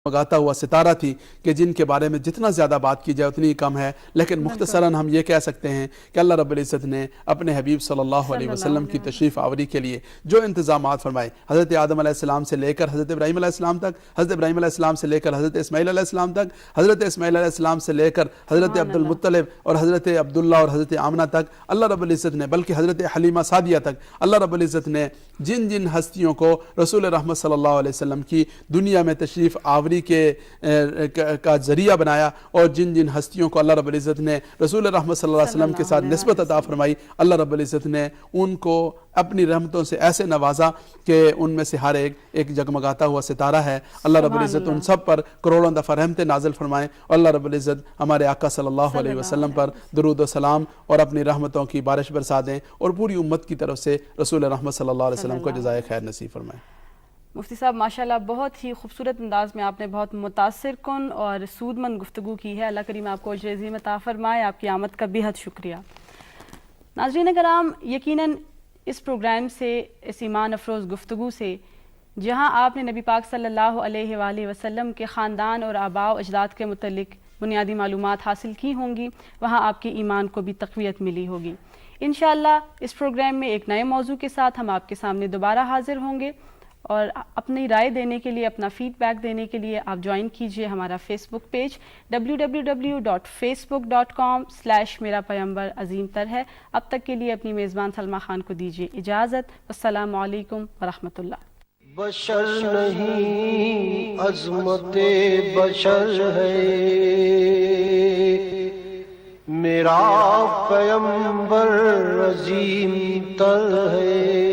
جگمگاتا ہوا ستارہ تھی کہ جن کے بارے میں جتنا زیادہ بات کی جائے اتنی کم ہے، لیکن مختصراً ہم یہ کہہ سکتے ہیں کہ اللہ رب العزت نے اپنے حبیب صلی اللہ علیہ وسلم کی تشریف آوری کے لیے جو انتظامات فرمائے، حضرت آدم علیہ السلام سے لے کر حضرت ابراہیم علیہ السلام تک، حضرت ابراہیم علیہ السلام سے لے کر حضرت اسماعیل علیہ السلام تک، حضرت اسماعیل علیہ السلام سے لے کر حضرت عبد المطلب اور حضرت عبداللہ اور حضرت آمنہ تک اللہ رب العزت نے، بلکہ حضرت حلیمہ سعدیہ تک اللہ رب العزت نے جن جن ہستیوں کو رسول رحمت صلی اللہ علیہ وسلم کی دنیا میں تشریف آوری کا ذریعہ بنایا، اور جن جن ہستیوں کو اللہ رب العزت نے رسول رحمت صلی اللہ علیہ وسلم کے ساتھ نسبت عطا فرمائی، اللہ رب العزت نے ان کو اپنی رحمتوں سے ایسے نوازا کہ ان میں سے ہر ایک جگمگاتا ہوا ستارہ ہے۔ اللہ رب العزت ان سب پر کروڑوں دفعہ رحمتیں نازل فرمائیں، اور اللہ رب العزت ہمارے آقا صلی اللہ علیہ وسلم پر درود و سلام اور اپنی رحمتوں کی بارش برسا دیں، اور پوری امت کی طرف سے رسول رحمت صلی اللہ علیہ وسلم کو جزائے خیر نصیب فرمائیں۔ مفتی صاحب ماشاءاللہ بہت ہی خوبصورت انداز میں آپ نے بہت متاثر کن اور سود مند گفتگو کی ہے، اللہ کریم آپ کو اجر عظیم عطا فرمائے، آپ کی آمد کا بے حد شکریہ۔ ناظرین کرام، یقیناً اس پروگرام سے، اس ایمان افروز گفتگو سے، جہاں آپ نے نبی پاک صلی اللہ علیہ وآلہ وسلم کے خاندان اور آباء و اجداد کے متعلق بنیادی معلومات حاصل کی ہوں گی، وہاں آپ کے ایمان کو بھی تقویت ملی ہوگی۔ انشاءاللہ اس پروگرام میں ایک نئے موضوع کے ساتھ ہم آپ کے سامنے دوبارہ حاضر ہوں گے، اور اپنی رائے دینے کے لیے، اپنا فیڈ بیک دینے کے لیے آپ جوائن کیجئے ہمارا فیس بک پیج www.facebook.com/میرا پیمبر عظیم تر ہے۔ اب تک کے لیے اپنی میزبان سلما خان کو دیجئے اجازت۔ السلام علیکم ورحمۃ اللہ۔ بشر نہیں عظمت بشر ہے، میرا پیمبر عظیم تر ہے۔